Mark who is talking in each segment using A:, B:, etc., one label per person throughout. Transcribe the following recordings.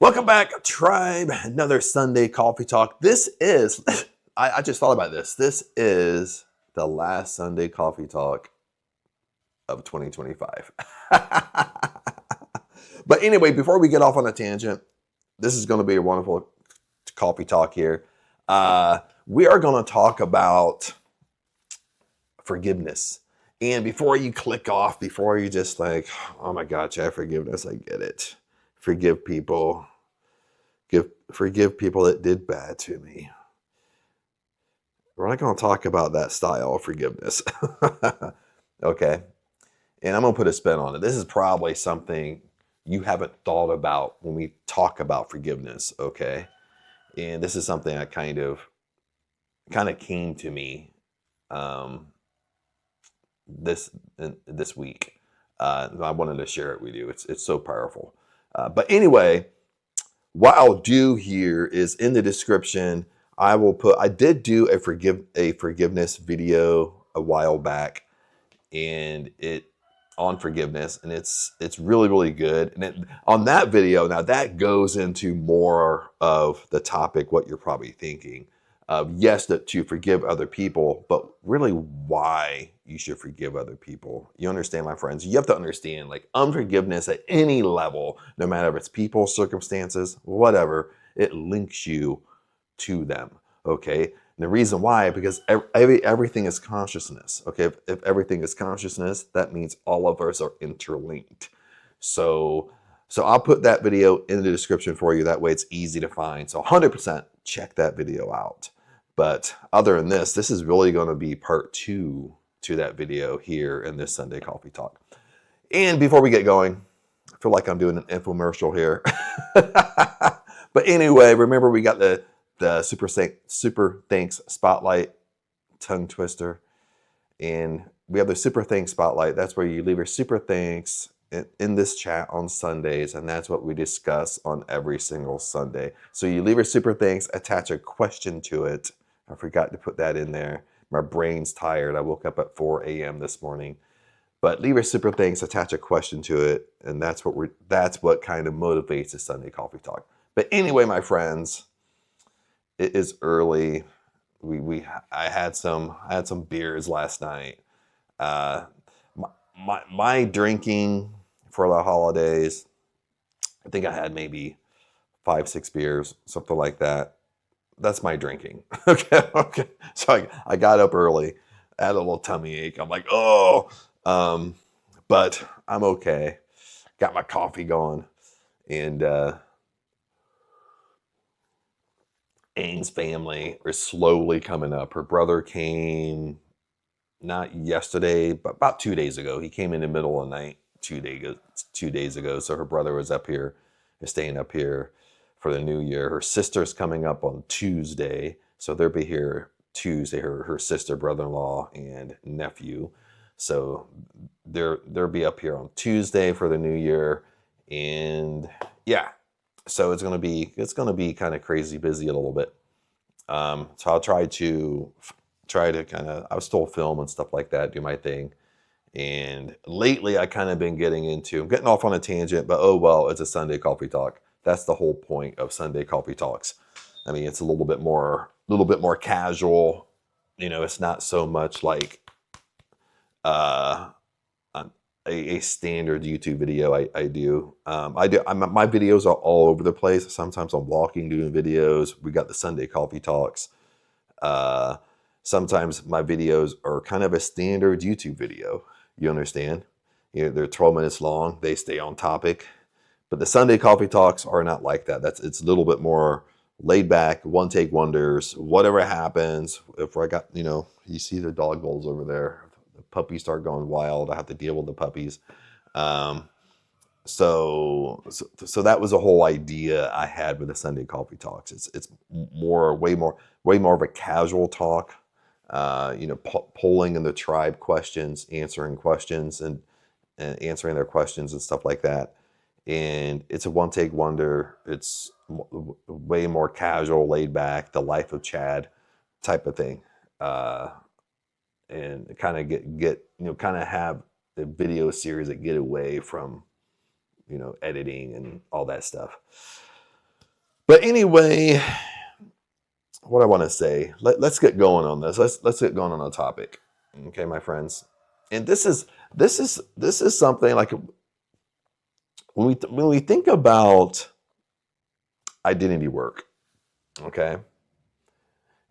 A: Welcome back, Tribe. Another Sunday Coffee Talk. This is, I just thought about this. This is the last Sunday Coffee Talk of 2025. But anyway, before we get off on a tangent, this is going to be a wonderful coffee talk here. We are going to talk about forgiveness. And before you click off, before you just like, oh my God, Chad, forgiveness, I get it. Forgive people. Forgive people that did bad to me. We're not going to talk about that style of forgiveness. Okay. And I'm going to put a spin on it. This is probably something you haven't thought about when we talk about forgiveness. Okay. And this is something that kind of came to me this week. I wanted to share it with you. It's so powerful. But anyway, what I'll do here is in the description, I did do a forgiveness video a while back, and on forgiveness, and it's really, really good. And on that video, now that goes into more of the topic, what you're probably thinking. Yes, to forgive other people, but really why you should forgive other people. You understand, my friends? You have to understand, like, unforgiveness at any level, no matter if it's people, circumstances, whatever, it links you to them, okay? And the reason why, because everything is consciousness, okay? If everything is consciousness, that means all of us are interlinked. So I'll put that video in the description for you. That way it's easy to find. So 100% check that video out. But other than this is really going to be part 2 to that video here in this Sunday Coffee Talk. And before we get going, I feel like I'm doing an infomercial here. But anyway, remember we got the Super Thanks Spotlight tongue twister. And we have the Super Thanks Spotlight. That's where you leave your super thanks in this chat on Sundays, and that's what we discuss on every single Sunday. So you leave your super thanks, attach a question to it. I forgot to put that in there. My brain's tired. I woke up at 4 a.m. this morning. But leave your super thanks, attach a question to it, and that's what kind of motivates the Sunday Coffee Talk. But anyway, my friends, it is early. I had some beers last night. My drinking for the holidays, I think I had maybe 5-6 beers, something like that. That's my drinking. Okay. So I got up early, I had a little tummy ache. I'm like, oh, but I'm okay. Got my coffee going, and Aang's family is slowly coming up. Her brother came not yesterday, but about 2 days ago. He came in the middle of the night 2 days ago. So her brother was up here, is staying up here for the new year. Her sister's coming up on Tuesday, so they'll be here Tuesday. Her sister, brother-in-law, and nephew. So they'll be up here on Tuesday for the new year, and yeah. So it's gonna be kind of crazy busy a little bit. So I'll try to kind of, I was still film and stuff like that, do my thing. And lately I kind of been I'm getting off on a tangent, but oh well, it's a Sunday Coffee Talk. That's the whole point of Sunday Coffee Talks. I mean, it's a little bit more casual. You know, it's not so much like a standard YouTube video I do. My videos are all over the place. Sometimes I'm walking, doing videos. We got the Sunday Coffee Talks. Sometimes my videos are kind of a standard YouTube video. You understand? You know, they're 12 minutes long. They stay on topic. But the Sunday Coffee Talks are not like that. It's a little bit more laid back, one take wonders. Whatever happens, if I got, you see the dog bowls over there. The puppies start going wild. I have to deal with the puppies. So that was the whole idea I had with the Sunday Coffee Talks. It's way more of a casual talk. Polling in the tribe questions, answering questions, and answering their questions and stuff like that. And it's a one take wonder. It's way more casual, laid back, the life of Chad type of thing. And kind of kind of have the video series that get away from editing and all that stuff. But anyway, what I want to say, let's get going on this. Let's get going on a topic. Okay, my friends. And this is something like when we think about identity work, okay?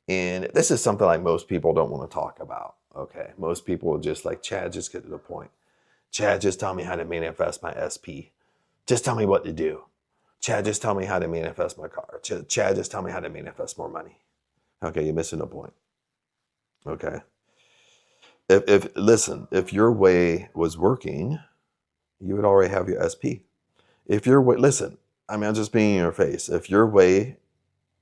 A: And this is something like most people don't want to talk about. Okay. Most people just like, Chad, just get to the point. Chad, just tell me how to manifest my SP. Just tell me what to do. Chad, just tell me how to manifest my car. Chad, just tell me how to manifest more money. Okay, you're missing the point. Okay. If your way was working, you would already have your SP. If your way, listen, I mean, I'm just being in your face. If your way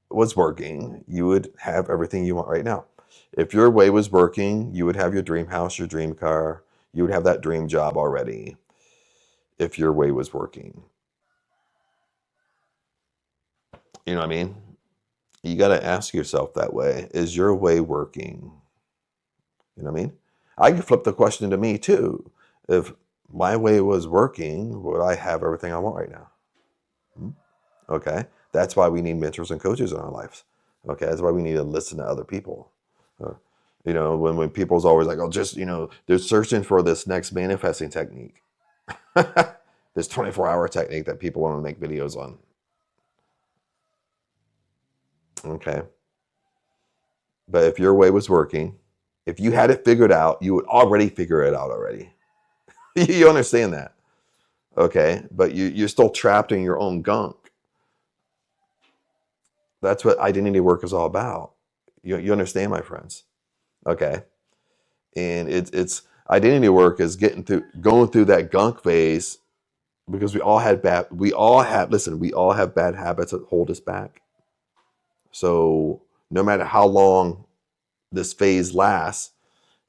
A: was working, you would have everything you want right now. If your way was working, you would have your dream house, your dream car. You would have that dream job already. If your way was working, you know what I mean? You got to ask yourself that way. Is your way working? You know what I mean? I can flip the question to me too. If my way was working, would I have everything I want right now? Okay. That's why we need mentors and coaches in our lives. Okay. That's why we need to listen to other people. You know, when people's always like, oh, just, you know, they're searching for this next manifesting technique. This 24-hour technique that people want to make videos on. Okay. But if your way was working, if you had it figured out, you would already figure it out already. You understand that? Okay. But you're still trapped in your own gunk. That's what identity work is all about. You understand, my friends? Okay. And it's identity work is going through that gunk phase, because we all have bad habits that hold us back. So no matter how long this phase lasts,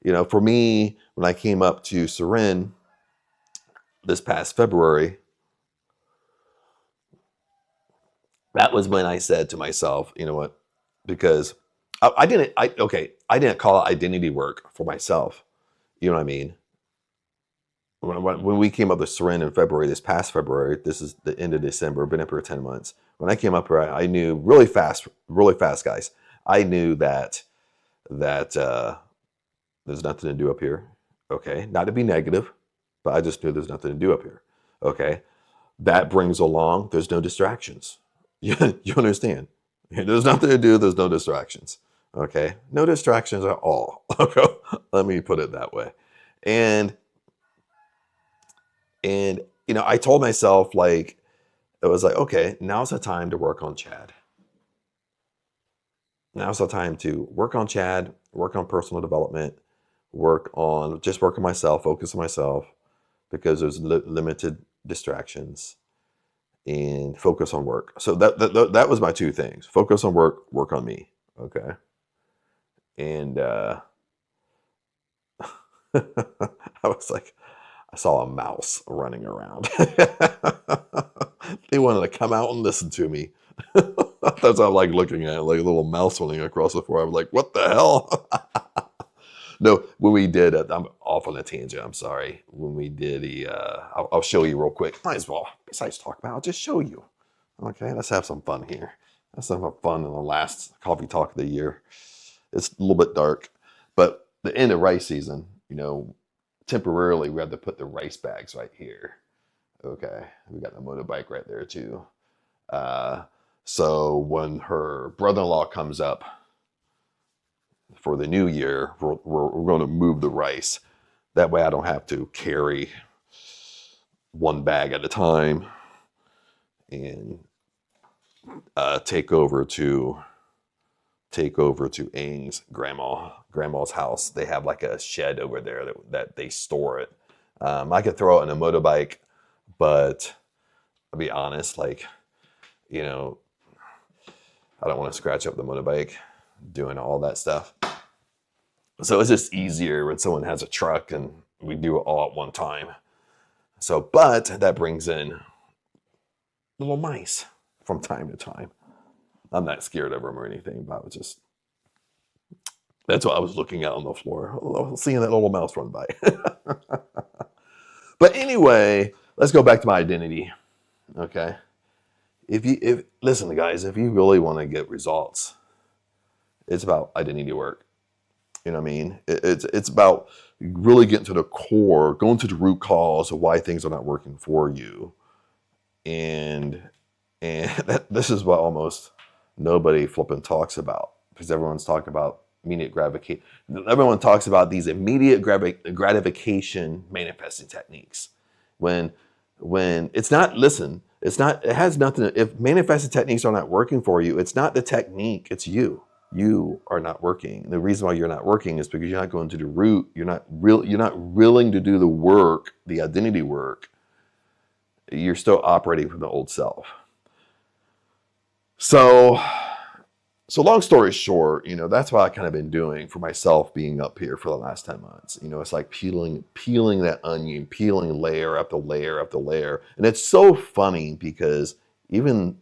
A: you know, for me, when I came up to Surin this past February, that was when I said to myself, you know what, because I didn't call it identity work for myself. You know what I mean? When we came up to Surin in February, this past February, this is the end of December, been up here 10 months. When I came up here, I knew really fast, guys. I knew that there's nothing to do up here. Okay. Not to be negative, but I just knew there's nothing to do up here. Okay. That brings along, there's no distractions. You understand? There's nothing to do, there's no distractions. Okay. No distractions at all. Let me put it that way. And you know, I told myself, like, it was like, okay, now's the time to work on Chad. Now's the time to work on Chad, work on personal development, work on myself, focus on myself, because there's limited distractions, and focus on work. So that was my two things: focus on work on me. Okay. And I was like, I saw a mouse running around. They wanted to come out and listen to me. That's what I'm like looking at, like a little mouse running across the floor. I'm like, what the hell? No, when we did, I'm off on a tangent. I'm sorry. When we did I'll show you real quick. Might as well. Besides talk about, I'll just show you. Okay, let's have some fun here. Let's have some fun in the last coffee talk of the year. It's a little bit dark, but the end of rice season, you know, temporarily we had to put the rice bags right here. Okay, we got the motorbike right there too. So when her brother-in-law comes up for the new year, we're going to move the rice. That way I don't have to carry one bag at a time and take over to Ang's grandma's house. They have like a shed over there that they store it. I could throw it on a motorbike, but I'll be honest, like, you know, I don't want to scratch up the motorbike doing all that stuff. So it's just easier when someone has a truck and we do it all at one time. So, but that brings in little mice from time to time. I'm not scared of them or anything, but that's what I was looking at on the floor, seeing that little mouse run by. But anyway, let's go back to my identity. Okay. if listen, guys, if you really want to get results, it's about identity work. You know what I mean? It's about really getting to the core, going to the root cause of why things are not working for you, and this is what almost nobody flipping talks about, because everyone's talking about immediate gratification. Everyone talks about these immediate gratification manifesting techniques. When it's not, listen, it's not, it has nothing, if manifesting techniques are not working for you, it's not the technique, it's you. You are not working. The reason why you're not working is because you're not going to the root. You're not willing to do the work, the identity work. You're still operating from the old self. So long story short, that's what I kind of been doing for myself, being up here for the last 10 months. It's like peeling that onion, peeling layer after layer after layer. And it's so funny because even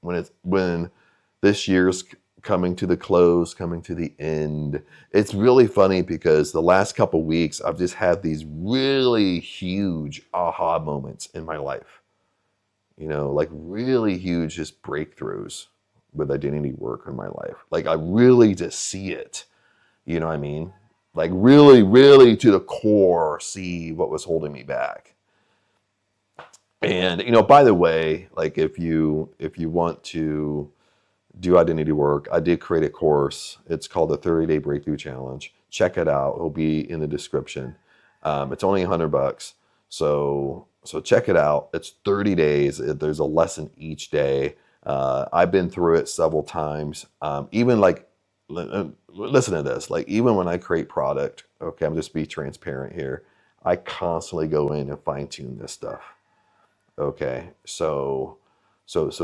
A: when this year's coming to the close, coming to the end, it's really funny because the last couple weeks I've just had these really huge aha moments in my life. Like really huge just breakthroughs with identity work in my life. Like I really just see it. You know what I mean? Like really, really to the core, see what was holding me back. And by the way, like if you want to do identity work, I did create a course. It's called the 30-Day Breakthrough Challenge. Check it out. It'll be in the description. It's only $100. So check it out. It's 30 days. There's a lesson each day. I've been through it several times. Even like, listen to this. Like even when I create product, okay, I'm just be transparent here. I constantly go in and fine tune this stuff. Okay, so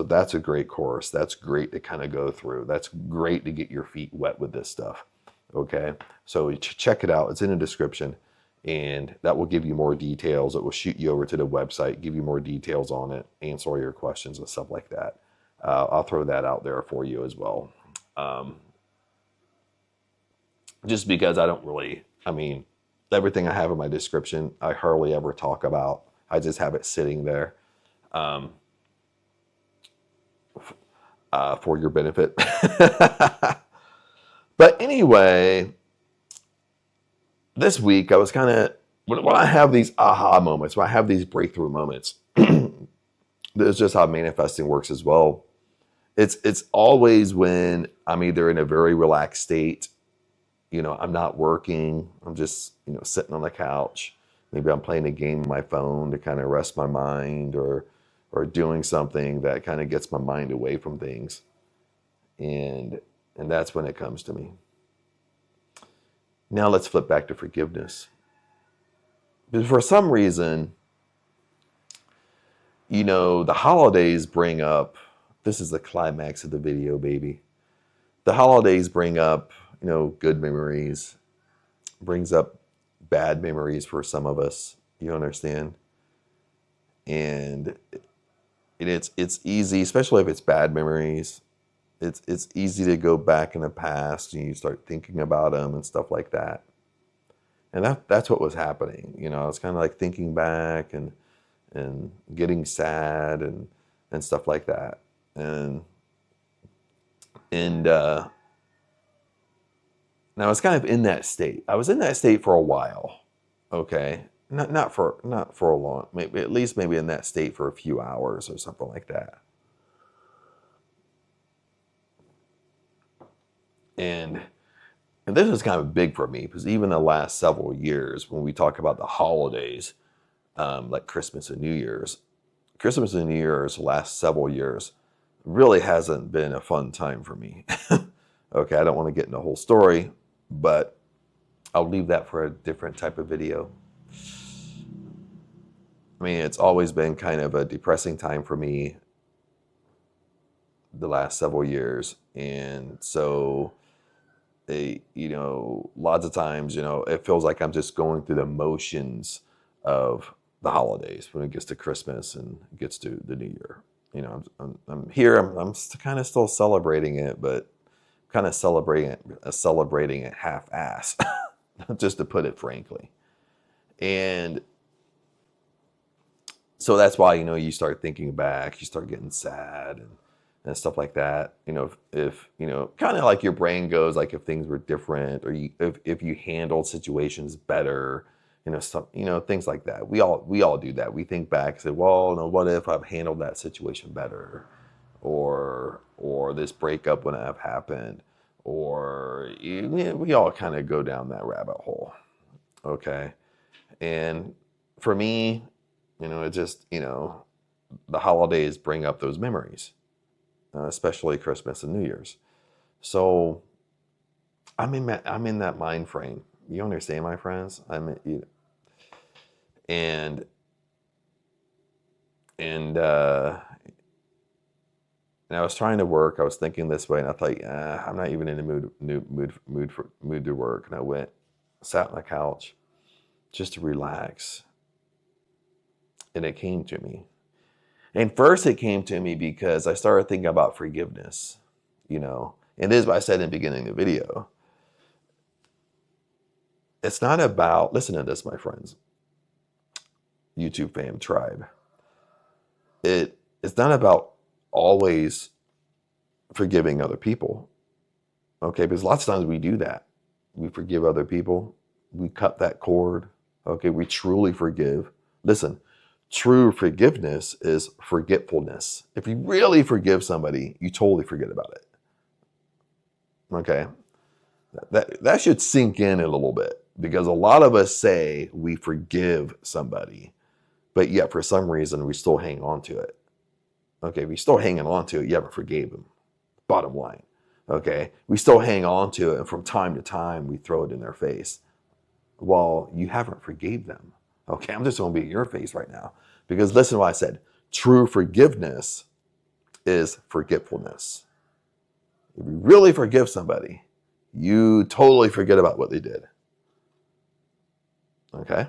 A: that's a great course. That's great to kind of go through. That's great to get your feet wet with this stuff. Okay, so check it out. It's in the description, and that will give you more details. It will shoot you over to the website, give you more details on it, answer all your questions and stuff like that. I'll throw that out there for you as well. Just because I don't really, everything I have in my description, I hardly ever talk about. I just have it sitting there. For your benefit. But anyway, this week I was kind of, when I have these aha moments, when I have these breakthrough moments, that's just how manifesting works as well. It's always when I'm either in a very relaxed state, I'm not working, I'm just, sitting on the couch. Maybe I'm playing a game on my phone to kind of rest my mind, or doing something that kind of gets my mind away from things. And that's when it comes to me. Now let's flip back to forgiveness. Because for some reason, the holidays bring up, this is the climax of the video, baby. The holidays bring up, good memories, brings up bad memories for some of us, you understand? And it's easy, especially if it's bad memories. It's easy to go back in the past and you start thinking about them and stuff like that. And that's what was happening. I was kind of like thinking back and getting sad and stuff like that. And I was kind of in that state. I was in that state for a while. Okay. Not for a long, maybe at least maybe in that state for a few hours or something like that. And this was kind of big for me because even the last several years, when we talk about the holidays, like Christmas and New Year's, the last several years really hasn't been a fun time for me. Okay, I don't want to get into the whole story, but I'll leave that for a different type of video. It's always been kind of a depressing time for me the last several years. And so, lots of times, it feels like I'm just going through the motions of the holidays when it gets to Christmas and it gets to the New Year. I'm here, I'm kind of still celebrating it, but kind of celebrating it half-ass, just to put it frankly. And So that's why, you start thinking back, you start getting sad and stuff like that. If kind of like your brain goes, like if things were different, or if you handled situations better, stuff, things like that. We all do that. We think back and say, well, no, what if I've handled that situation better? Or this breakup wouldn't have happened, or we all kind of go down that rabbit hole. Okay. And for me, it just, the holidays bring up those memories, especially Christmas and New Year's. So I'm in that mind frame. You understand, my friends? And I was trying to work. I was thinking this way, and I thought, I'm not even in the mood to work. And I sat on the couch just to relax, and it came to me. And first, it came to me because I started thinking about forgiveness. And this is what I said in the beginning of the video. It's not about, listen to this, my friends, YouTube fam tribe. It's not about always forgiving other people. Okay, because lots of times we do that. We forgive other people. We cut that cord. Okay, we truly forgive. Listen, true forgiveness is forgetfulness. If you really forgive somebody, you totally forget about it. Okay, that should sink in a little bit, because a lot of us say we forgive somebody, but yet for some reason we still hang on to it. Okay, if you're still hanging on to it, you haven't forgave them. Bottom line. Okay, we still hang on to it, and from time to time we throw it in their face. Well, you haven't forgave them. Okay, I'm just going to be in your face right now, because listen to what I said. True forgiveness is forgetfulness. If you really forgive somebody, you totally forget about what they did. Okay?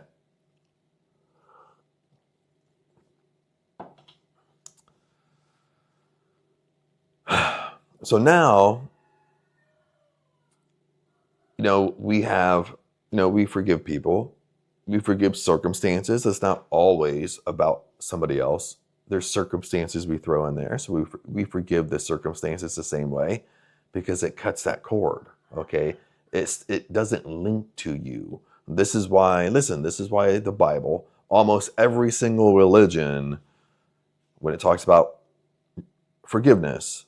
A: So now, we have, we forgive people. We forgive circumstances. It's not always about somebody else. There's circumstances we throw in there. So we forgive the circumstances the same way, because it cuts that cord. Okay? It doesn't link to you. This is why the Bible, almost every single religion, when it talks about forgiveness,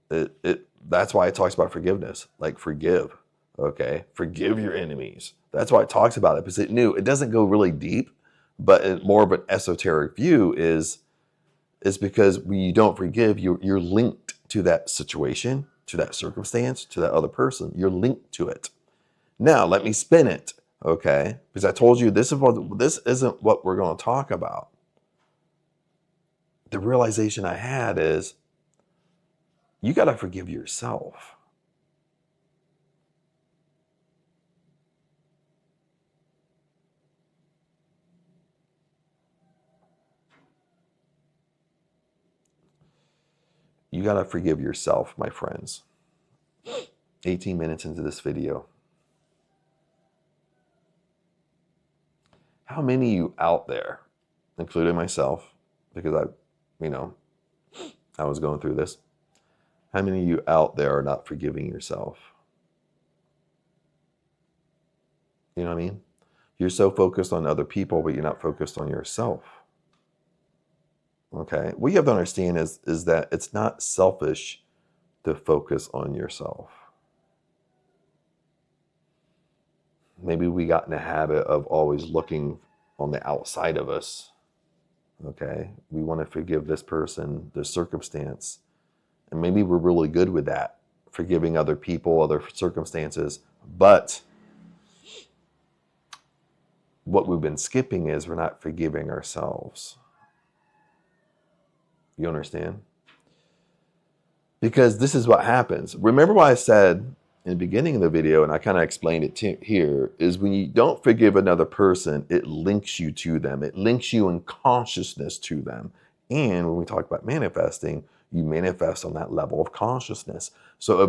A: that's why it talks about forgiveness. Like, forgive. Okay? Forgive your enemies. That's why it talks about it, because it doesn't go really deep, but more of an esoteric view is because when you don't forgive, you're linked to that situation, to that circumstance, to that other person. You're linked to it. Now, let me spin it, okay? Because I told you this isn't what we're going to talk about. The realization I had is you got to forgive yourself. You got to forgive yourself, my friends. 18 minutes into this video. How many of you out there, including myself, because I was going through this, how many of you out there are not forgiving yourself? You know what I mean? You're so focused on other people, but you're not focused on yourself. Okay? What you have to understand is that it's not selfish to focus on yourself. Maybe we got in the habit of always looking on the outside of us. Okay? We want to forgive this person, the circumstance. And maybe we're really good with that, forgiving other people, other circumstances. But what we've been skipping is we're not forgiving ourselves. You understand? Because this is what happens. Remember what I said in the beginning of the video, and I kind of explained it here, is when you don't forgive another person, it links you to them. It links you in consciousness to them. And when we talk about manifesting, you manifest on that level of consciousness. So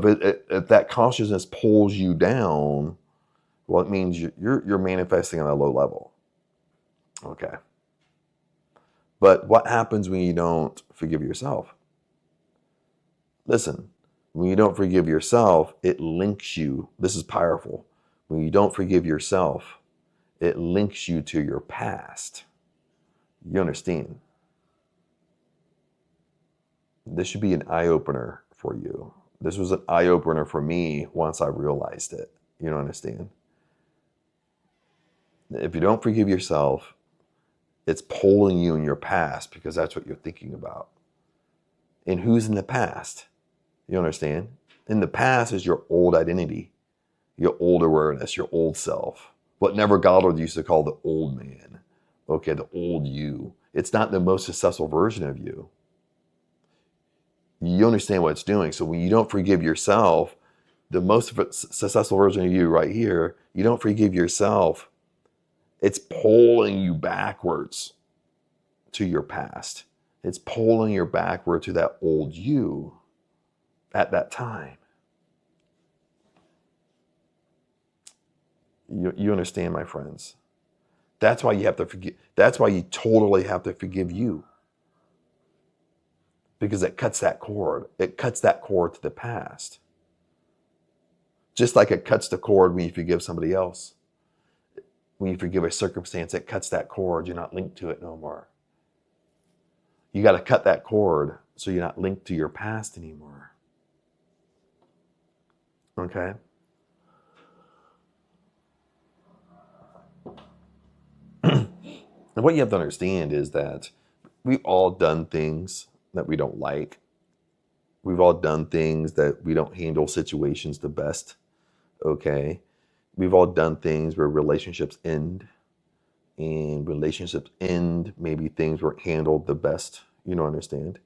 A: if that consciousness pulls you down, well, it means you're manifesting on a low level. Okay. But what happens when you don't forgive yourself? Listen, when you don't forgive yourself, it links you. This is powerful. When you don't forgive yourself, it links you to your past. You understand? This should be an eye-opener for you. This was an eye-opener for me once I realized it. You don't understand? If you don't forgive yourself, it's pulling you in your past because that's what you're thinking about. And who's in the past? You understand? In the past is your old identity, your old awareness, your old self. What Neville Goddard used to call the old man. Okay, the old you. It's not the most successful version of you. You understand what it's doing. So when you don't forgive yourself, the most successful version of you right here, you don't forgive yourself, it's pulling you backwards to your past. It's pulling you backward to that old you at that time. You understand, my friends? That's why you have to forgive. That's why you totally have to forgive you. Because it cuts that cord. It cuts that cord to the past. Just like it cuts the cord when you forgive somebody else. When you forgive a circumstance, it cuts that cord. You're not linked to it no more. You got to cut that cord so you're not linked to your past anymore. Okay? And what you have to understand is that we've all done things that we don't like. We've all done things that we don't handle situations the best. Okay? We've all done things where relationships end. And relationships end, maybe things weren't handled the best. You don't understand?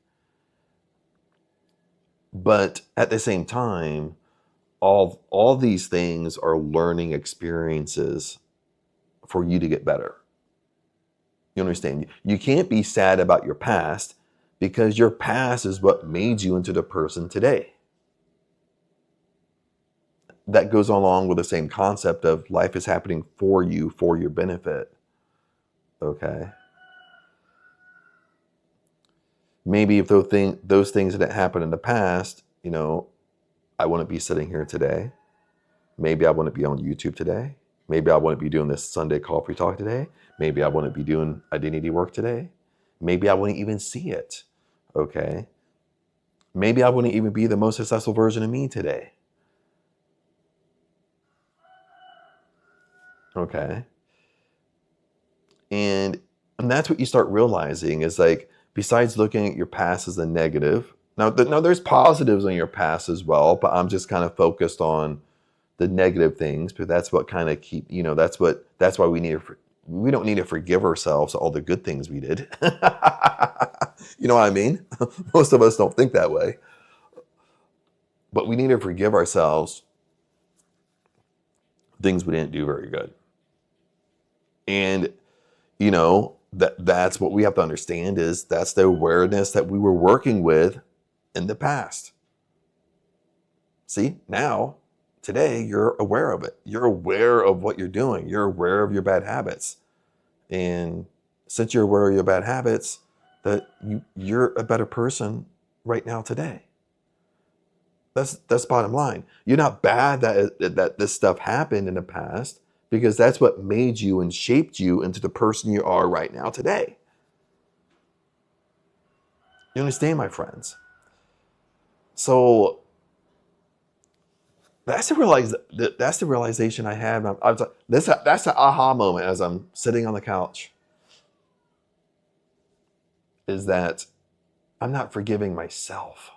A: But at the same time, all these things are learning experiences for you to get better. You understand? You can't be sad about your past because your past is what made you into the person today. That goes along with the same concept of life is happening for you, for your benefit. Okay? Maybe if those things that happened in the past, I wouldn't be sitting here today. Maybe I wouldn't be on YouTube today. Maybe I wouldn't be doing this Sunday coffee talk today. Maybe I wouldn't be doing identity work today. Maybe I wouldn't even see it. Okay? Maybe I wouldn't even be the most successful version of me today. Okay? And that's what you start realizing is like, besides looking at your past as a negative, now there's positives in your past as well, but I'm just kind of focused on the negative things, but that's what kind of that's why we don't need to forgive ourselves all the good things we did. You know what I mean? Most of us don't think that way. But we need to forgive ourselves things we didn't do very good. And, that's what we have to understand is that's the awareness that we were working with in the past. See, now, today, you're aware of it. You're aware of what you're doing. You're aware of your bad habits. And since you're aware of your bad habits, that you're a better person right now today. That's bottom line. You're not bad that this stuff happened in the past because that's what made you and shaped you into the person you are right now today. You understand, my friends? So that's the realization I had. I was like, that's the aha moment as I'm sitting on the couch. Is that I'm not forgiving myself.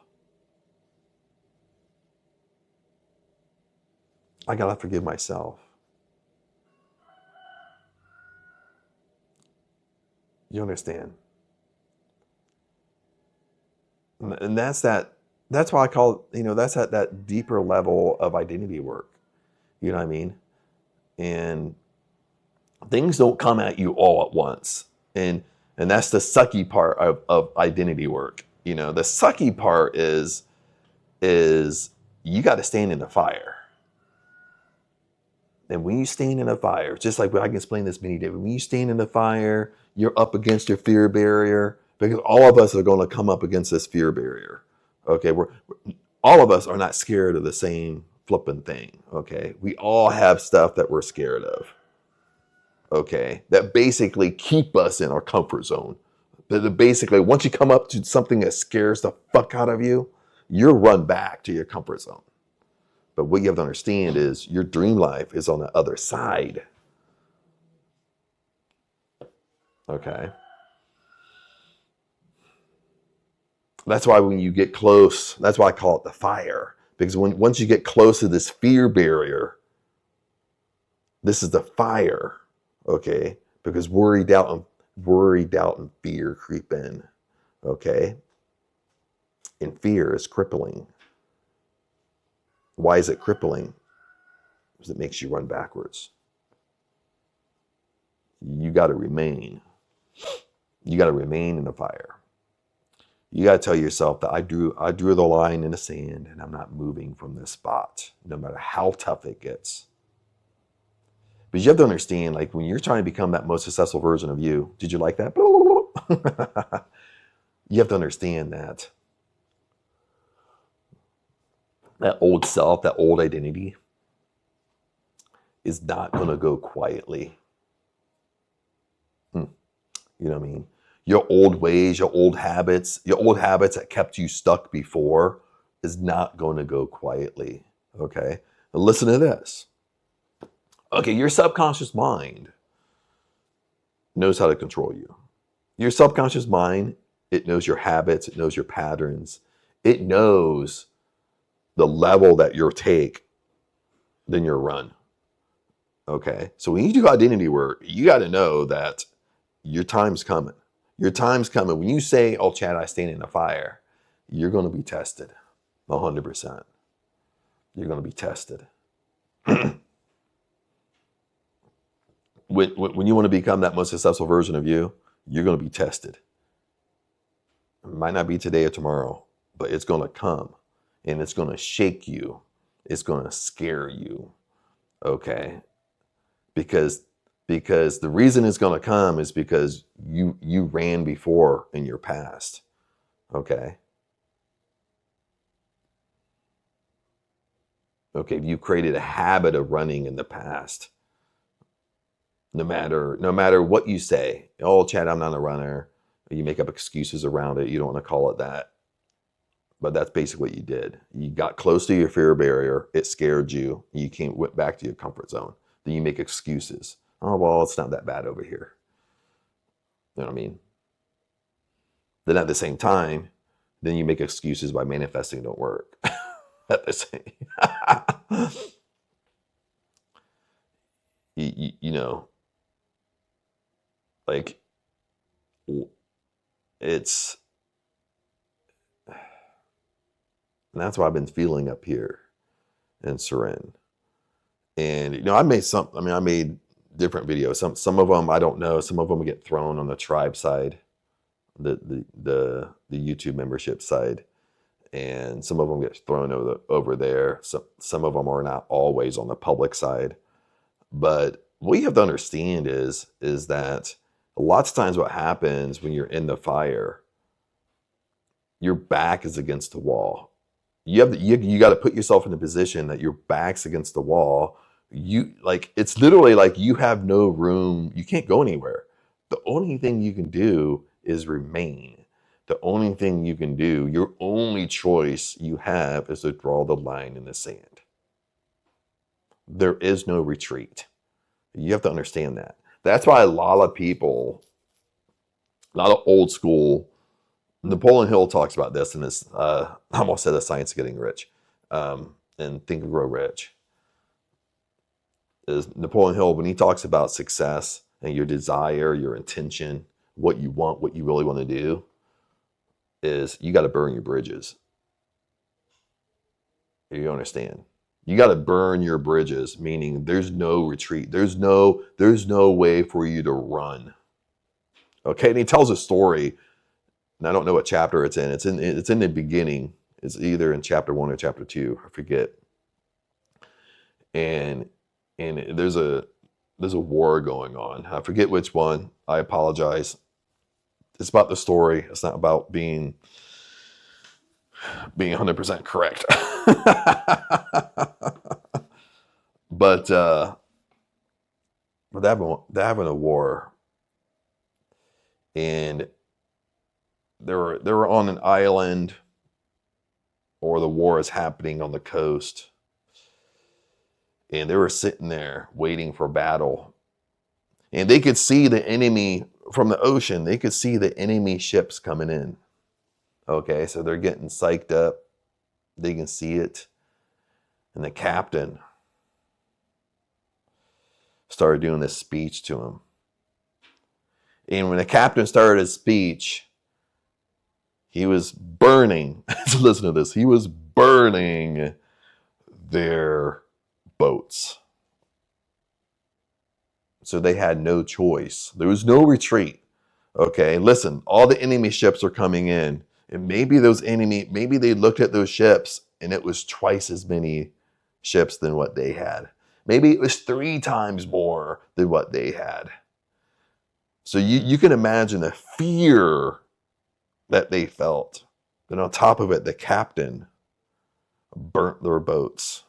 A: I gotta forgive myself. You understand? And that's why I call it, that's that deeper level of identity work. You know what I mean? And things don't come at you all at once. And that's the sucky part of identity work. The sucky part is you got to stand in the fire. And when you stand in a fire, just like I can explain this many days, when you stand in the fire, you're up against your fear barrier, because all of us are going to come up against this fear barrier. Okay, all of us are not scared of the same flipping thing. Okay, we all have stuff that we're scared of. Okay, that basically keep us in our comfort zone. That basically, once you come up to something that scares the fuck out of you, you'll run back to your comfort zone. But what you have to understand is your dream life is on the other side. Okay. That's why when you get close, that's why I call it the fire. Because once you get close to this fear barrier, this is the fire. Okay. Because worry, doubt, and fear creep in. Okay. And fear is crippling. Why is it crippling? Because it makes you run backwards. You got to remain. You got to remain in the fire. You got to tell yourself that I drew the line in the sand and I'm not moving from this spot, no matter how tough it gets. But you have to understand, like when you're trying to become that most successful version of you, did you like that? You have to understand that old self, that old identity is not going to go quietly. You know what I mean? Your old ways, your old habits that kept you stuck before is not going to go quietly. Okay? Now listen to this. Okay, your subconscious mind knows how to control you. Your subconscious mind, it knows your habits, it knows your patterns, it knows the level that you'll take, then your run. Okay? So when you do identity work, you got to know that your time's coming. Your time's coming. When you say, oh, Chad, I stand in the fire, you're going to be tested 100%. You're going to be tested. When you want to become that most successful version of you, you're going to be tested. It might not be today or tomorrow, but it's going to come and it's going to shake you. It's going to scare you. Okay? Because the reason it's going to come is because you ran before in your past. Okay? Okay, you created a habit of running in the past. No matter what you say, oh, Chad, I'm not a runner. You make up excuses around it. You don't want to call it that. But that's basically what you did. You got close to your fear barrier. It scared you. You went back to your comfort zone. Then you make excuses. Oh, well, it's not that bad over here. You know what I mean? Then at the same time, then you make excuses by manifesting don't work. At the same, you know, like it's, and that's what I've been feeling up here in Surin. And you know, I made different videos. Some of them I don't know. Some of them get thrown on the tribe side, the YouTube membership side, and some of them get thrown over there. Some of them are not always on the public side. But what you have to understand is that lots of times what happens when you're in the fire, your back is against the wall. You got to put yourself in a position that your back's against the wall. It's literally like you have no room. You can't go anywhere. The only thing you can do is remain. The only thing you can do, your only choice you have is to draw the line in the sand. There is no retreat. You have to understand that. That's why a lot of people, a lot of old school, Napoleon Hill talks about this in his, I almost said The Science of Getting Rich, and Think and Grow Rich. Is Napoleon Hill, when he talks about success and your desire, your intention, what you want, what you really want to do, is you got to burn your bridges. You understand? You got to burn your bridges, meaning there's no retreat. There's no way for you to run. Okay, and he tells a story, and I don't know what chapter it's in. It's in the beginning. It's either in chapter 1 or chapter 2. I forget. And and there's a war going on. I forget which one. I apologize. It's about the story. It's not about being 100% correct. But they're having a war, and they were on an island, or the war is happening on the coast, and they were sitting there waiting for battle, and they could see the enemy from the ocean. They could see the enemy ships coming in. Okay, so they're getting psyched up. They can see it, and the captain started doing this speech to him. And when the captain started his speech, he was burning. So listen to this. He was burning their boats. So they had no choice. There was no retreat. Okay, listen, all the enemy ships are coming in. And maybe they looked at those ships and it was twice as many ships than what they had. Maybe it was 3 times more than what they had. So you can imagine the fear that they felt. Then on top of it, the captain burnt their boats.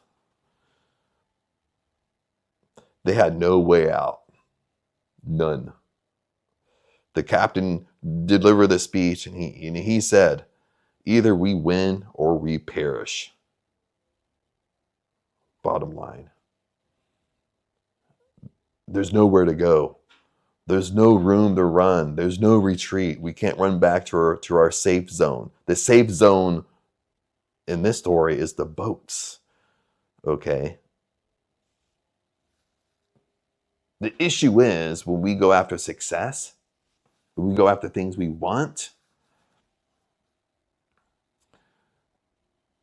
A: They had no way out. None. The captain delivered the speech, and he said, either we win or we perish. Bottom line. There's nowhere to go. There's no room to run. There's no retreat. We can't run back to our safe zone. The safe zone in this story is the boats. Okay? The issue is when we go after success, when we go after things we want,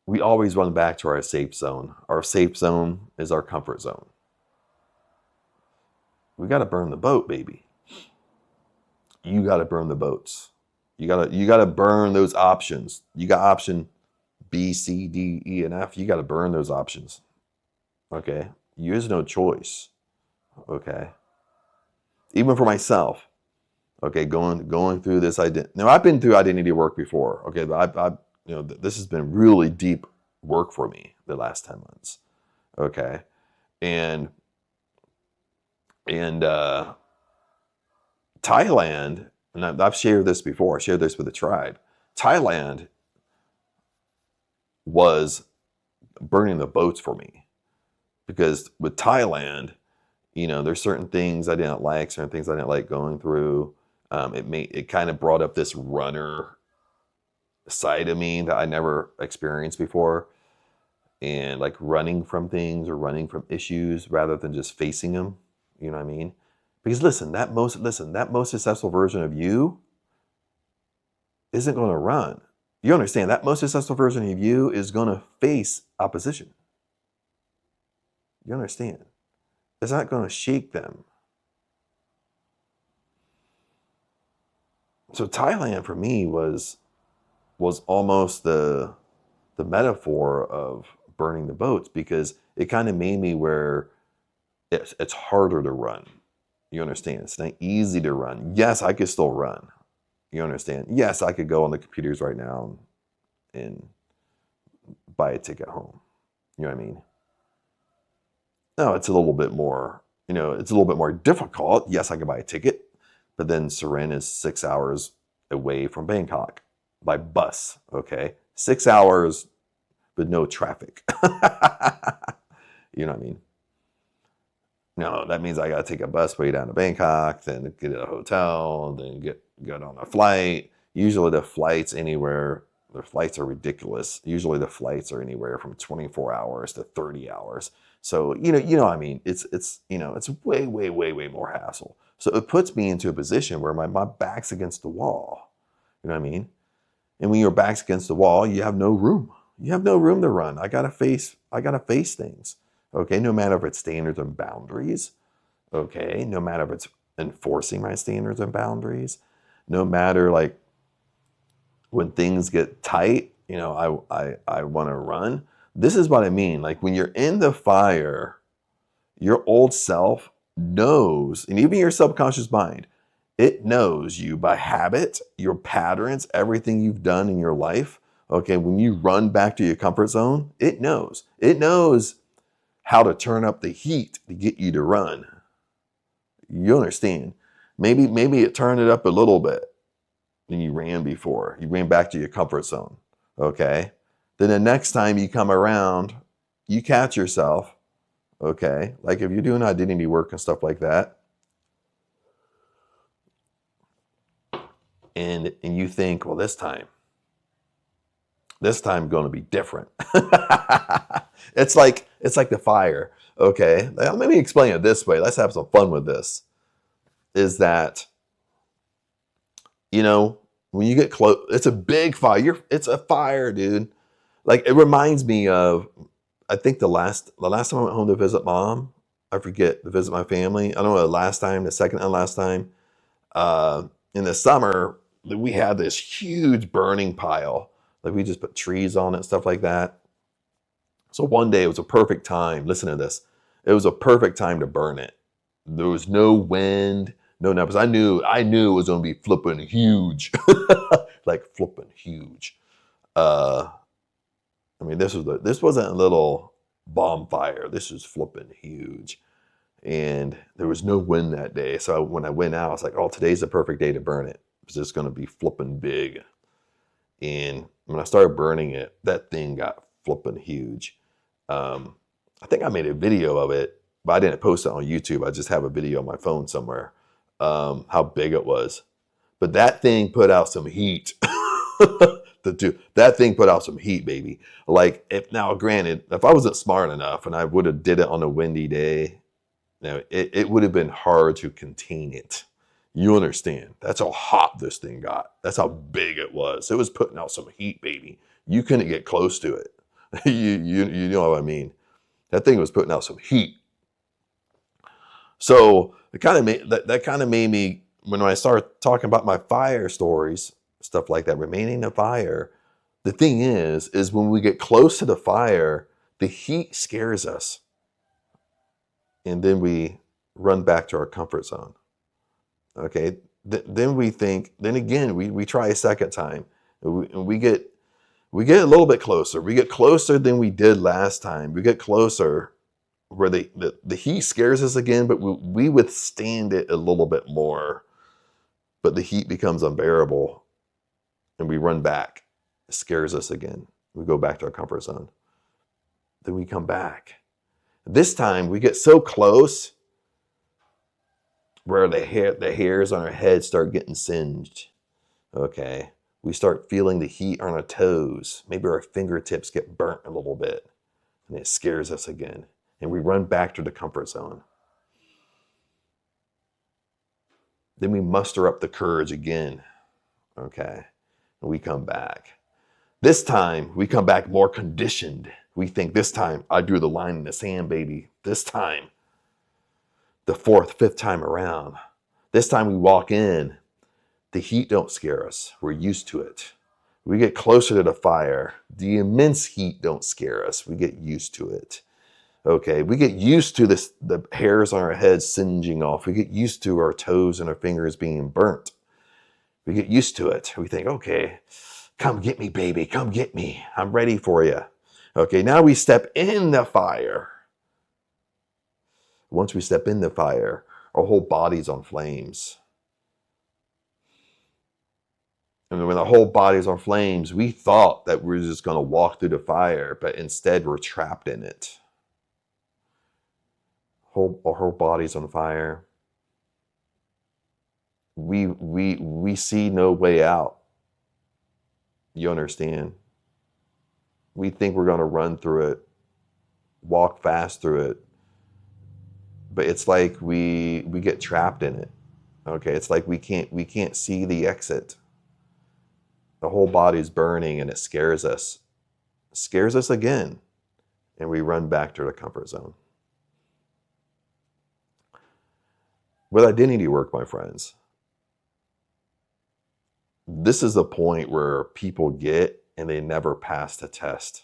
A: we always run back to our safe zone. Our safe zone is our comfort zone. We got to burn the boat, baby. You got to burn the boats. You got to burn those options. You got option B, C, D, E, and F. You got to burn those options. Okay? There's no choice. Okay? Even for myself. Okay, going through this identity. Now, I've been through identity work before. Okay, but this has been really deep work for me the last 10 months. Okay, and Thailand, and I've shared this before. I shared this with the tribe. Thailand was burning the boats for me, because with Thailand, there's certain things I didn't like, certain things I didn't like going through. It kind of brought up this runner side of me that I never experienced before, and like running from things or running from issues rather than just facing them. You know what I mean? Because that most successful version of you isn't going to run. You understand that most successful version of you is going to face opposition. You understand? It's not going to shake them. So Thailand for me was almost the metaphor of burning the boats, because it kind of made me where it's harder to run. You understand? It's not easy to run. Yes, I could still run. You understand? Yes, I could go on the computers right now and buy a ticket home. You know what I mean? No, it's a little bit more, it's a little bit more difficult. Yes, I could buy a ticket, but then Surin is 6 hours away from Bangkok by bus. Okay, 6 hours with no traffic. You know what I mean? No, that means I got to take a bus way down to Bangkok, then get a hotel, then get on a flight. Usually the flights are ridiculous. Usually the flights are anywhere from 24 hours to 30 hours. So, what I mean, it's way, way, way, way more hassle. So it puts me into a position where my back's against the wall. You know what I mean? And when your back's against the wall, you have no room. You have no room to run. I gotta face things. Okay, no matter if it's standards and boundaries. Okay, no matter if it's enforcing my standards and boundaries. No matter like when things get tight, I want to run. This is what I mean. Like when you're in the fire, Your old self knows, and even your subconscious mind, it knows you by habit, your patterns, everything you've done in your life. Okay, when you run back to your comfort zone, it knows. It knows how to turn up the heat to get you to run. You understand? Maybe it turned it up a little bit when you ran before. You ran back to your comfort zone. Okay? Then the next time you come around, you catch yourself. Okay? Like if you're doing identity work and stuff like that, and you think, well, this time going to be different. It's like the fire. Okay? Let me explain it this way. Let's have some fun with this. Is that, when you get close, it's a big fire. It's a fire, dude. Like it reminds me of, I think the last time I went home to visit mom, I forget, to visit my family. I don't know the last time, the second and last time. In the summer, we had this huge burning pile. Like we just put trees on it, stuff like that. So one day it was a perfect time. Listen to this. It was a perfect time to burn it. There was no wind, no numbers. I knew it was going to be flipping huge, like flipping huge. I mean, this wasn't a little bonfire. This was flipping huge, and there was no wind that day. So when I went out, I was like, "Oh, today's the perfect day to burn it. It's just going to be flipping big." And when I started burning it, that thing got flipping huge. I think I made a video of it, but I didn't post it on YouTube. I just have a video on my phone somewhere. How big it was, but that thing put out some heat. That thing put out some heat, baby. Like granted, if I wasn't smart enough and I would have did it on a windy day, it would have been hard to contain it. You understand? That's how hot this thing got. That's how big it was. It was putting out some heat, baby. You couldn't get close to it. you know what I mean? That thing was putting out some heat. So it kind of made me, when I started talking about my fire stories, stuff like that, remaining the fire. The thing is when we get close to the fire, the heat scares us. And then we run back to our comfort zone. Okay. Then we think, then again, we try a second time. And we get a little bit closer. We get closer than we did last time. We get closer where the heat scares us again, but we withstand it a little bit more. But the heat becomes unbearable and we run back. It scares us again. We go back to our comfort zone. Then we come back. This time we get so close where the hairs on our head start getting singed. Okay. We start feeling the heat on our toes. Maybe our fingertips get burnt a little bit. And it scares us again. And we run back to the comfort zone. Then we muster up the courage again. Okay. And we come back. This time, we come back more conditioned. We think this time, I drew the line in the sand, baby. This time, the fourth, fifth time around. This time we walk in. The heat don't scare us. We're used to it. We get closer to the fire. The immense heat don't scare us. We get used to it. Okay, we get used to the hairs on our heads singeing off. We get used to our toes and our fingers being burnt. We get used to it. We think, okay, come get me, baby. Come get me. I'm ready for you. Okay, now we step in the fire. Once we step in the fire, our whole body's on flames. And when our whole body's on flames, we thought that we were just going to walk through the fire, but instead we're trapped in it. Our whole body's on fire. We see no way out. You understand? We think we're going to run through it, walk fast through it, but it's like we get trapped in it. Okay, it's like we can't see the exit. The whole body's burning and it scares us. It scares us again, and we run back to the comfort zone. With identity work, my friends, this is the point where people get and they never pass the test.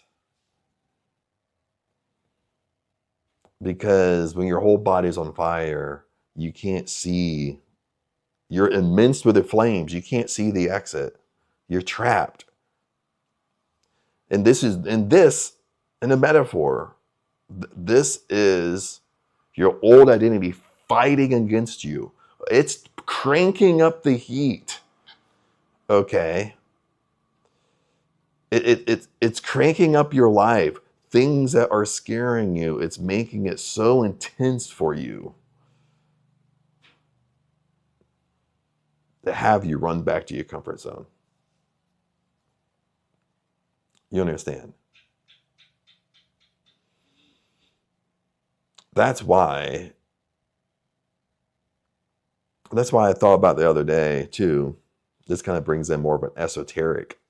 A: Because when your whole body's on fire, you can't see. You're immersed with the flames. You can't see the exit. You're trapped. And this is in a metaphor. This is your old identity fighting against you. It's cranking up the heat. Okay. It's cranking up your life. Things that are scaring you, it's making it so intense for you to have you run back to your comfort zone. You understand? That's why I thought about the other day too. This kind of brings in more of an esoteric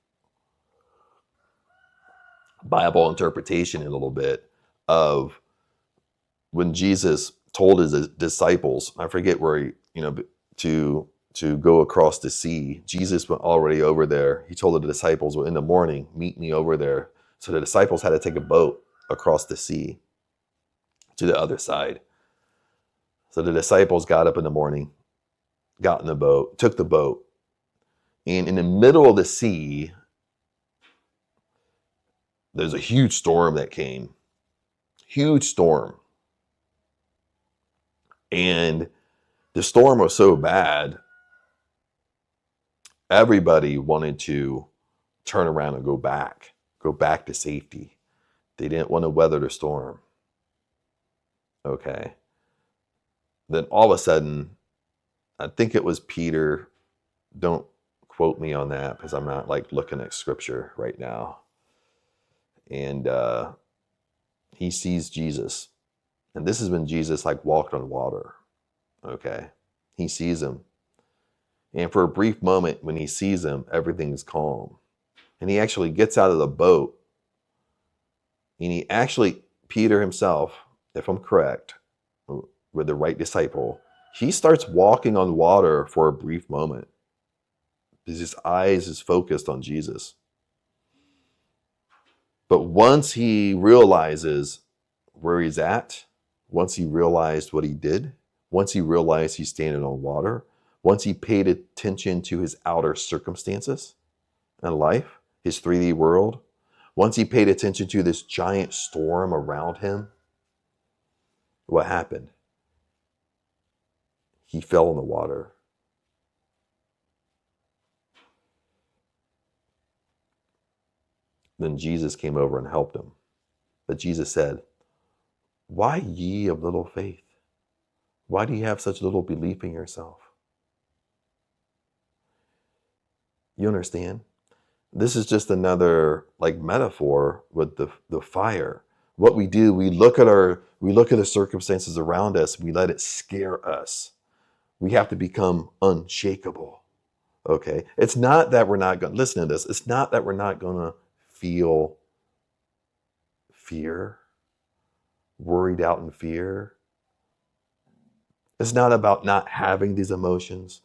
A: Bible interpretation a little bit of when Jesus told his disciples, I forget where he, to go across the sea. Jesus went already over there. He told the disciples, well, in the morning, meet me over there. So the disciples had to take a boat across the sea to the other side. So the disciples got up in the morning, got in the boat, took the boat, and in the middle of the sea, there's a huge storm that came. Huge storm. And the storm was so bad, everybody wanted to turn around and go back to safety. They didn't want to weather the storm. Okay. Then all of a sudden, I think it was Peter. Don't quote me on that because I'm not like looking at scripture right now. And he sees Jesus. And this is when Jesus like walked on water. Okay. He sees him. And for a brief moment, when he sees him, everything's calm. And he actually gets out of the boat. And he actually, Peter himself, if I'm correct, with the right disciple, he starts walking on water for a brief moment. His eyes is focused on Jesus. But once he realizes where he's at, once he realized what he did, once he realized he's standing on water, once he paid attention to his outer circumstances and life, his 3D world, once he paid attention to this giant storm around him, what happened? He fell in the water. Then Jesus came over and helped him. But Jesus said, why ye of little faith? Why do you have such little belief in yourself? You understand? This is just another like metaphor with the fire. What we do, we look at the circumstances around us, we let it scare us. We have to become unshakable. Okay? It's not that we're not going to listen to this. It's not that we're not going to feel fear, worried out in fear. It's not about not having these emotions.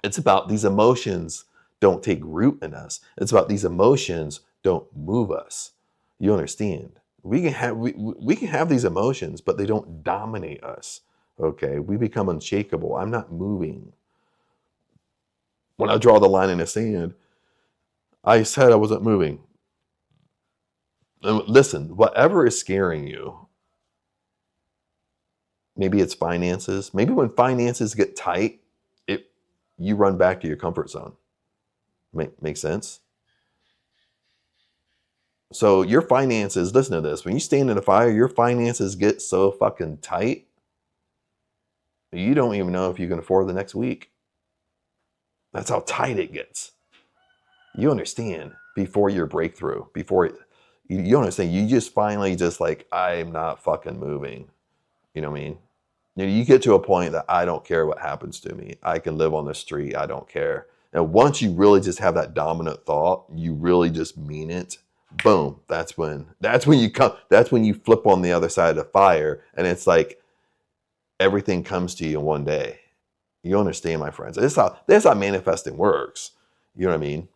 A: It's about these emotions don't take root in us. It's about these emotions don't move us. You understand? We can have these emotions, but they don't dominate us. Okay? We become unshakable. I'm not moving. When I draw the line in the sand, I said I wasn't moving. And listen, whatever is scaring you, maybe it's finances. Maybe when finances get tight, you run back to your comfort zone. Make sense? So your finances, listen to this. When you stand in a fire, your finances get so fucking tight, you don't even know if you can afford the next week. That's how tight it gets. You understand? Before your breakthrough, you understand, you just finally just like, I'm not fucking moving. You know what I mean? You get to a point that I don't care what happens to me. I can live on the street. I don't care. And once you really just have that dominant thought, you really just mean it. Boom. That's when you flip on the other side of the fire, and it's like everything comes to you in one day. You understand, my friends? That's how manifesting works. You know what I mean?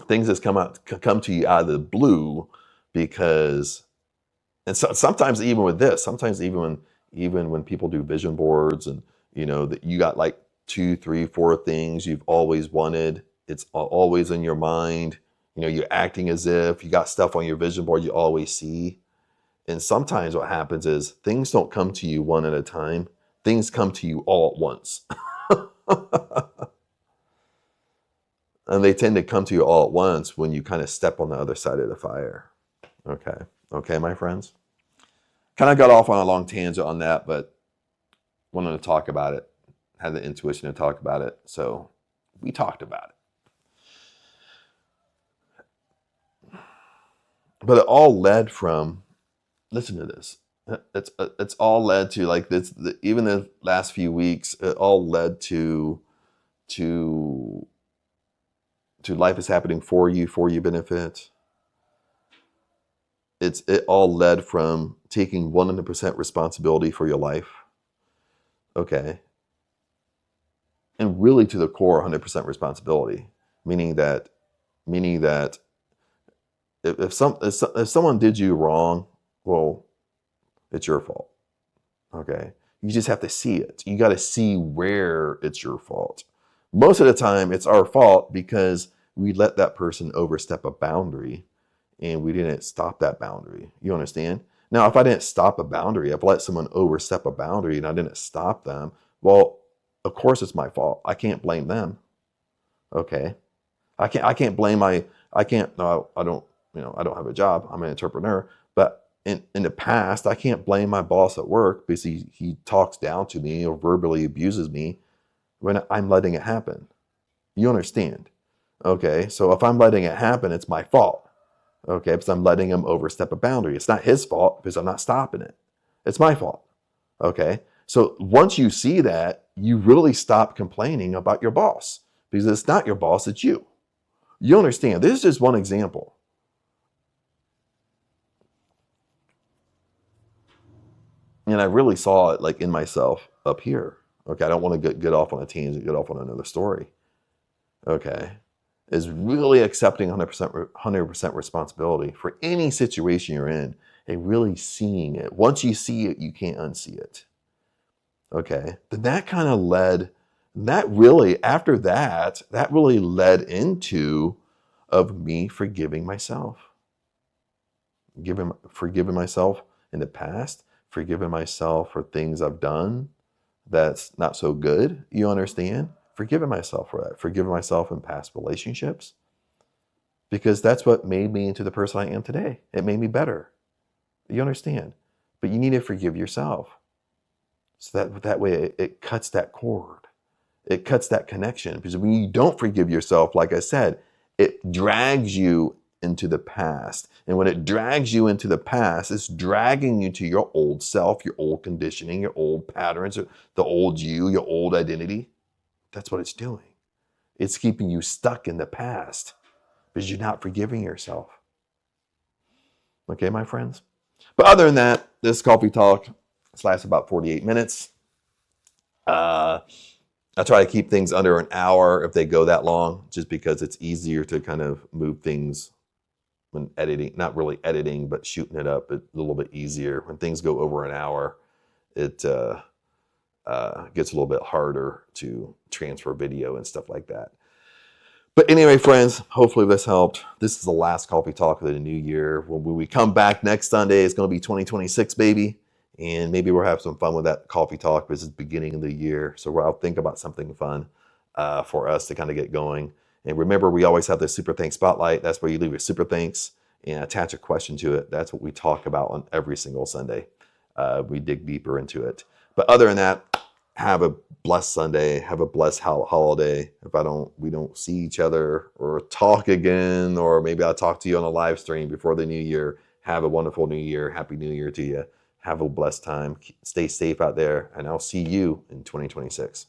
A: things that come to you out of the blue, because, and so, sometimes even with this, sometimes even when people do vision boards, and that you got like 2, 3, 4 things you've always wanted. It's always in your mind. You're acting as if you got stuff on your vision board you always see. And sometimes what happens is things don't come to you one at a time. Things come to you all at once. And they tend to come to you all at once when you kind of step on the other side of the fire. Okay, my friends. Kind of got off on a long tangent on that, but wanted to talk about it. Had the intuition to talk about it, so we talked about it. But it all led from, listen to this. It's all led to, like, this. Even the last few weeks, it all led to life is happening for you benefit. It all led from taking 100% responsibility for your life. Okay. And really, to the core, 100% responsibility, meaning that if someone did you wrong, well, it's your fault. Okay. You just have to see it. You got to see where it's your fault. Most of the time, it's our fault because we let that person overstep a boundary and we didn't stop that boundary. You understand? Now, if I didn't stop a boundary, if I let someone overstep a boundary and I didn't stop them, well, of course it's my fault. I can't blame them. Okay. I can't blame I don't have a job. I'm an entrepreneur, but in the past, I can't blame my boss at work because he talks down to me or verbally abuses me when I'm letting it happen. You understand? Okay. So if I'm letting it happen, it's my fault. Okay. Because I'm letting him overstep a boundary. It's not his fault because I'm not stopping it. It's my fault. Okay. So once you see that, you really stop complaining about your boss, because it's not your boss, it's you. You understand? This is just one example. And I really saw it, like, in myself up here. Okay, I don't want to get off on a tangent, get off on another story. Okay, is really accepting 100% responsibility for any situation you're in, and really seeing it. Once you see it, you can't unsee it. Okay, then that kind of led, after that really led into of me forgiving myself. Forgiving myself in the past, forgiving myself for things I've done that's not so good. You understand? Forgiving myself for that. Forgiving myself in past relationships, because that's what made me into the person I am today. It made me better. You understand? But you need to forgive yourself. So that way it cuts that cord. It cuts that connection. Because when you don't forgive yourself, like I said, it drags you into the past. And when it drags you into the past, it's dragging you to your old self, your old conditioning, your old patterns, the old you, your old identity. That's what it's doing. It's keeping you stuck in the past because you're not forgiving yourself. Okay, my friends? But other than that, this coffee talk lasts about 48 minutes. I try to keep things under an hour if they go that long, just because it's easier to kind of move things when editing, not really editing, but shooting it up. It's a little bit easier. When things go over an hour, it gets a little bit harder to transfer video and stuff like that. But anyway, friends, hopefully this helped. This is the last coffee talk of the new year. When we come back next Sunday, it's going to be 2026, baby. And maybe we'll have some fun with that coffee talk because it's the beginning of the year. So I'll think about something fun for us to kind of get going. And remember, we always have the Super Thanks Spotlight. That's where you leave your Super Thanks and attach a question to it. That's what we talk about on every single Sunday. We dig deeper into it. But other than that, have a blessed Sunday. Have a blessed holiday. If we don't see each other or talk again, or maybe I'll talk to you on a live stream before the new year. Have a wonderful new year. Happy New Year to you. Have a blessed time. Stay safe out there, and I'll see you in 2026.